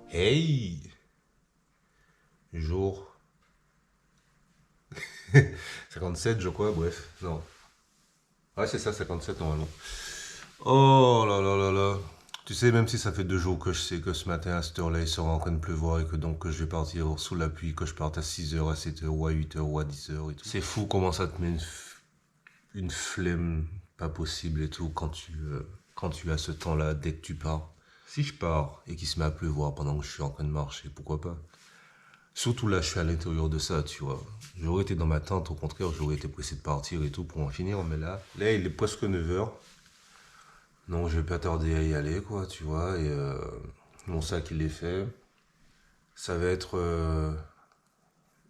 Hey! Jour 57, je crois, bref, non. Ouais, c'est ça, 57 normalement. Oh là là là là. Tu sais, même si ça fait 2 jours que je sais que ce matin à cette heure-là, il sera en train de pleuvoir et que donc que je vais partir sous la pluie, que je parte à 6 heures, à 7 heures, ou à 8 heures, ou à 10 heures et tout. C'est fou comment ça te met une flemme pas possible et tout quand tu as ce temps-là dès que tu pars. Si je pars et qu'il se met à pleuvoir pendant que je suis en train de marcher, pourquoi pas? Surtout là, je suis à l'intérieur de ça, tu vois. J'aurais été dans ma tente, au contraire, j'aurais été pressé de partir et tout pour en finir, mais là, il est presque 9 heures. Donc, je vais pas tarder à y aller, quoi, tu vois. Et mon sac, il est fait. Ça va être.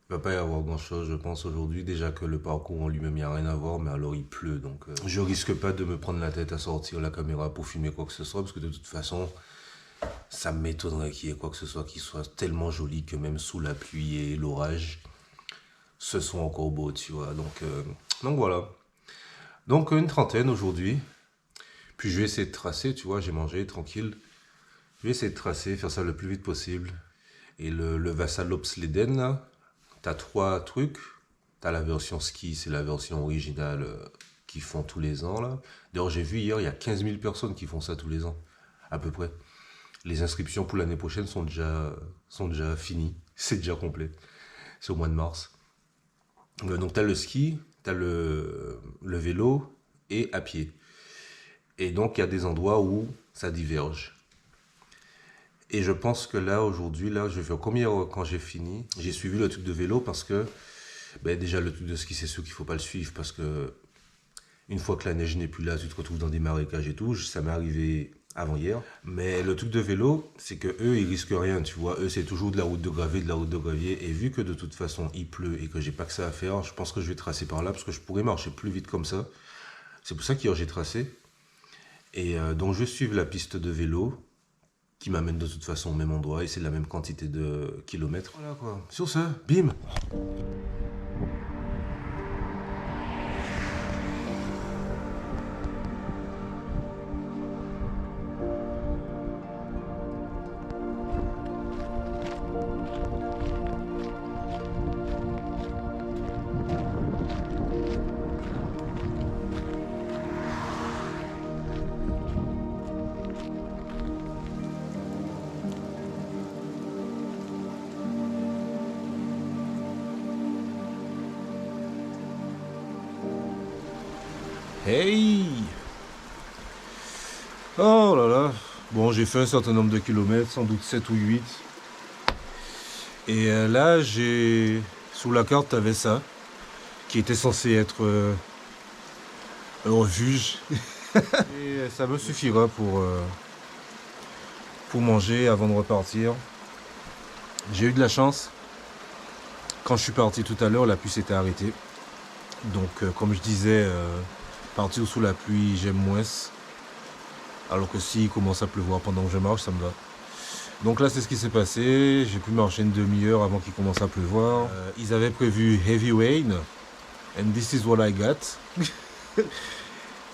Il va pas y avoir grand-chose, je pense, aujourd'hui. Déjà que le parcours en lui-même, il n'y a rien à voir, mais alors il pleut. Donc, je risque pas de me prendre la tête à sortir la caméra pour filmer quoi que ce soit, parce que de toute façon, ça m'étonnerait qu'il y ait quoi que ce soit qui soit tellement joli que même sous la pluie et l'orage, ce sont encore beaux, tu vois. Donc voilà. Donc une trentaine aujourd'hui. Puis je vais essayer de tracer, tu vois, j'ai mangé tranquille. Je vais essayer de tracer, faire ça le plus vite possible. Et le Vasaloppsleden, là, t'as trois trucs. T'as la version ski, c'est la version originale qu'ils font tous les ans, là. D'ailleurs, j'ai vu hier, il y a 15 000 personnes qui font ça tous les ans, à peu près. Les inscriptions pour l'année prochaine sont déjà finies. C'est déjà complet. C'est au mois de mars. Donc tu as le ski, tu as le vélo et à pied. Et donc il y a des endroits où ça diverge. Et je pense que là, aujourd'hui, là, je vais faire combien quand j'ai fini. J'ai suivi le truc de vélo parce que, ben, déjà, le truc de ski, c'est sûr qu'il faut pas le suivre parce que une fois que la neige n'est plus là, tu te retrouves dans des marécages et tout. Ça m'est arrivé avant hier. Mais le truc de vélo, c'est que eux, ils risquent rien, tu vois. Eux, c'est toujours de la route de gravier, de la route de gravier. Et vu que de toute façon, il pleut et que j'ai pas que ça à faire, je pense que je vais tracer par là parce que je pourrais marcher plus vite comme ça. C'est pour ça qu'hier, j'ai tracé. Et donc, je vais suivre la piste de vélo qui m'amène de toute façon au même endroit et c'est la même quantité de kilomètres. Voilà quoi. Sur ce, bim! Hey! Oh là là! Bon, j'ai fait un certain nombre de kilomètres, sans doute 7 ou 8. Et là, j'ai. Sous la carte, t'avais ça, qui était censé être un refuge. Et ça me suffira pour manger avant de repartir. J'ai eu de la chance. Quand je suis parti tout à l'heure, la pluie s'était arrêtée. Donc, comme je disais, partir sous la pluie, j'aime moins. Alors que s'il commence à pleuvoir pendant que je marche, ça me va. Donc là, c'est ce qui s'est passé. J'ai pu marcher une demi-heure avant qu'il commence à pleuvoir. Ils avaient prévu heavy rain. And this is what I got.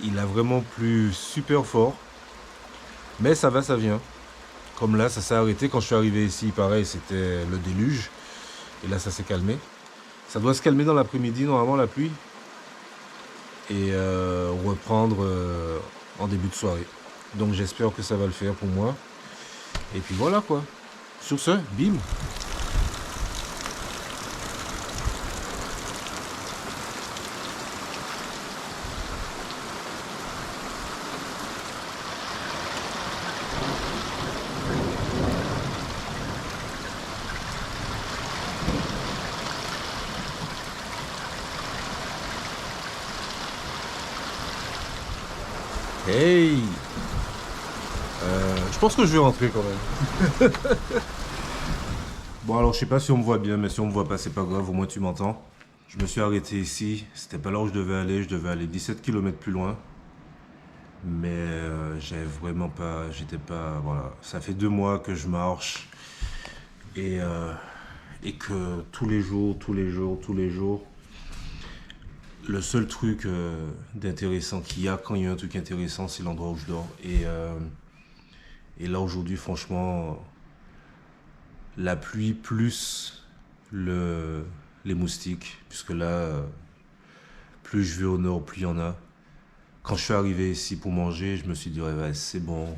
Il a vraiment plu super fort. Mais ça va, ça vient. Comme là, ça s'est arrêté. Quand je suis arrivé ici, pareil, c'était le déluge. Et là, ça s'est calmé. Ça doit se calmer dans l'après-midi, normalement, la pluie. Et reprendre en début de soirée. Donc j'espère que ça va le faire pour moi. Et puis voilà quoi. Sur ce, bim. Hey. Je pense que je vais rentrer quand même. Bon alors je sais pas si on me voit bien, mais si on me voit pas c'est pas grave, au moins tu m'entends. Je me suis arrêté ici, c'était pas là où je devais aller 17 km plus loin. Mais j'avais vraiment pas, j'étais pas, voilà. Ça fait 2 mois que je marche et, euh, et que tous les jours, le seul truc d'intéressant qu'il y a quand il y a un truc intéressant, c'est l'endroit où je dors. Et là aujourd'hui, franchement, la pluie plus les moustiques, puisque là, plus je vais au nord, plus il y en a. Quand je suis arrivé ici pour manger, je me suis dit, ouais, c'est bon,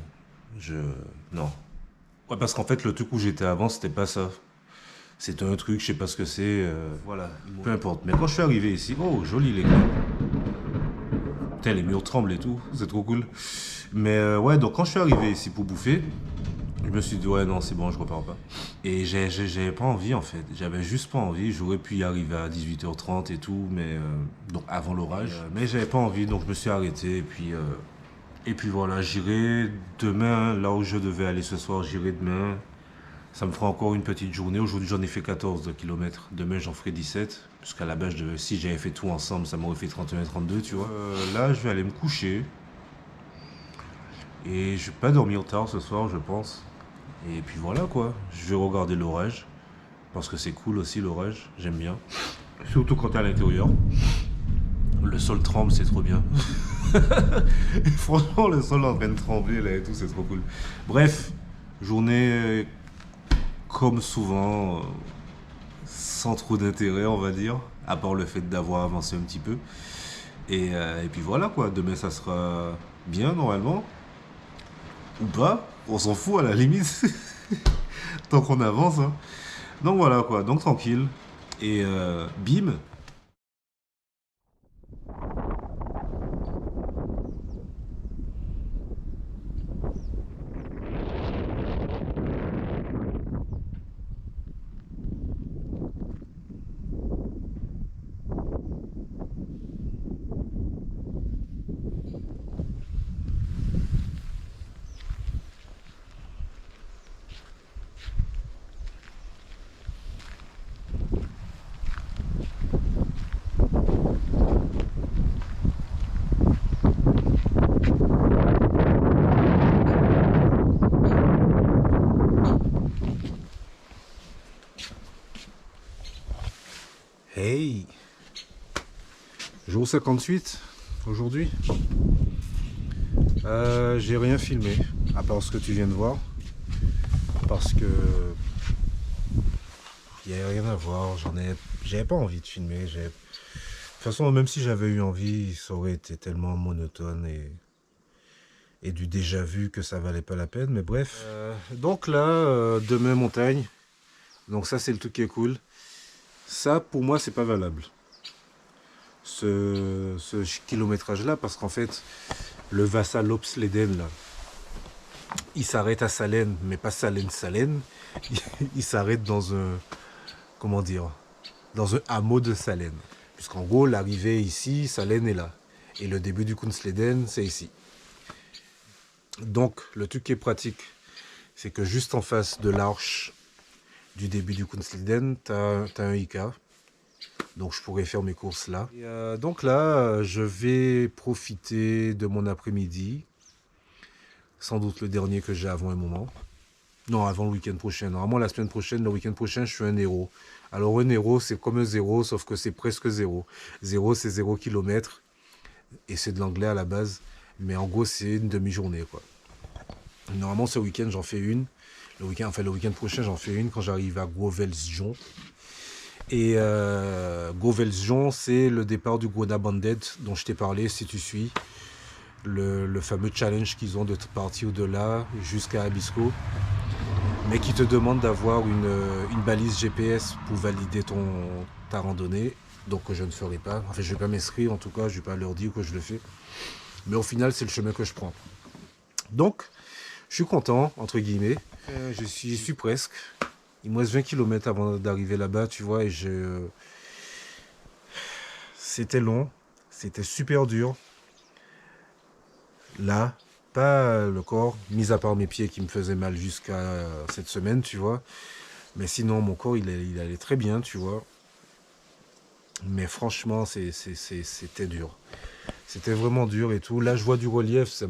non. Ouais, parce qu'en fait, le truc où j'étais avant, c'était pas ça. C'était un truc, je sais pas ce que c'est, voilà, peu importe. Mais quand je suis arrivé ici, oh, joli les gars. Putain, les murs tremblent et tout, c'est trop cool. Mais ouais, donc quand je suis arrivé ici pour bouffer, je me suis dit, ouais, non, c'est bon, je repars pas. Et j'avais pas envie, en fait. J'avais juste pas envie. J'aurais pu y arriver à 18h30 et tout, mais donc avant l'orage. Mais j'avais pas envie, donc je me suis arrêté. Et puis voilà, j'irai demain, là où je devais aller ce soir, j'irai demain. Ça me fera encore une petite journée. Aujourd'hui, j'en ai fait 14 de kilomètres. Demain, j'en ferai 17. Puisqu'à la base, si j'avais fait tout ensemble, ça m'aurait fait 31, 32, tu vois. Là, je vais aller me coucher. Et je vais pas dormir tard ce soir, je pense. Et puis voilà, quoi. Je vais regarder l'orage. Parce que c'est cool aussi, l'orage. J'aime bien. Surtout quand t'es à l'intérieur. Le sol tremble, c'est trop bien. Franchement, le sol est en train de trembler, là, et tout, c'est trop cool. Bref, journée comme souvent, sans trop d'intérêt, on va dire, à part le fait d'avoir avancé un petit peu. Et puis voilà, quoi, demain ça sera bien, normalement. Ou pas, on s'en fout à la limite, tant qu'on avance. Hein. Donc voilà, quoi, donc tranquille. Et bim. Hey, jour 58 aujourd'hui. J'ai rien filmé, à part ce que tu viens de voir. Parce que il n'y a rien à voir, j'avais pas envie de filmer. De toute façon, même si j'avais eu envie, ça aurait été tellement monotone et du déjà vu que ça valait pas la peine. Mais bref. Donc là, demain montagne. Donc ça, c'est le truc qui est cool. Ça, pour moi, c'est pas valable. Ce kilométrage-là, parce qu'en fait, le Vasa Lopsleden, là, il s'arrête à Salène, mais pas Salène-Salène. Il s'arrête dans un, comment dire, dans un hameau de Salène. Puisqu'en gros, l'arrivée ici, Salène est là. Et le début du Kunsleden, c'est ici. Donc, le truc qui est pratique, c'est que juste en face de l'arche du début du Kunsleden, tu as un IK. Donc, je pourrais faire mes courses là. Et donc là, je vais profiter de mon après-midi. Sans doute le dernier que j'ai avant un moment. Non, avant le week-end prochain. Normalement, la semaine prochaine, le week-end prochain, je suis un héros. Alors, un héros, c'est comme un zéro, sauf que c'est presque zéro. Zéro, c'est 0 km. Et c'est de l'anglais à la base. Mais en gros, c'est une demi-journée, quoi. Normalement, ce week-end, j'en fais une. Le week-end prochain, j'en fais une quand j'arrive à Govelsjon. Et Govelsjon, c'est le départ du Goda Banded dont je t'ai parlé, si tu suis. Le fameux challenge qu'ils ont de partir de là jusqu'à Abisko. Mais qui te demande d'avoir une balise GPS pour valider ta randonnée. Donc que je ne ferai pas. Enfin, je ne vais pas m'inscrire, en tout cas, je ne vais pas leur dire que je le fais. Mais au final, c'est le chemin que je prends. Donc, je suis content, entre guillemets. J'y suis presque. Il me reste 20 km avant d'arriver là-bas, tu vois. Et c'était long. C'était super dur. Là, pas le corps, mis à part mes pieds qui me faisaient mal jusqu'à cette semaine, tu vois. Mais sinon, mon corps, il allait très bien, tu vois. Mais franchement, c'était dur. C'était vraiment dur et tout. Là, je vois du relief.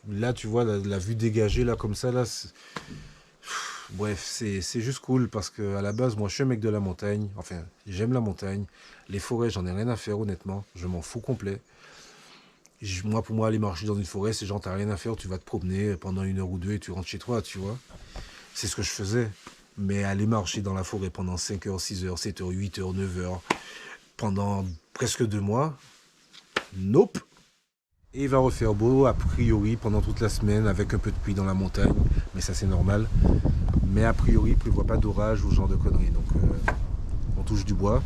Là, tu vois, la vue dégagée, là, comme ça, là. Bref, c'est juste cool parce qu'à la base, moi, je suis un mec de la montagne. Enfin, j'aime la montagne. Les forêts, j'en ai rien à faire, honnêtement. Je m'en fous complet. Moi, pour moi, aller marcher dans une forêt, c'est genre, t'as rien à faire, tu vas te promener pendant 1 heure ou 2 et tu rentres chez toi, tu vois. C'est ce que je faisais. Mais aller marcher dans la forêt pendant 5 heures, 6 heures, 7 heures, 8 heures, 9 heures, pendant presque 2 mois, nope. Et il va refaire beau, a priori, pendant toute la semaine, avec un peu de pluie dans la montagne. Mais ça, c'est normal. Mais a priori, il ne prévoit pas d'orage ou ce genre de conneries. Donc, on touche du bois.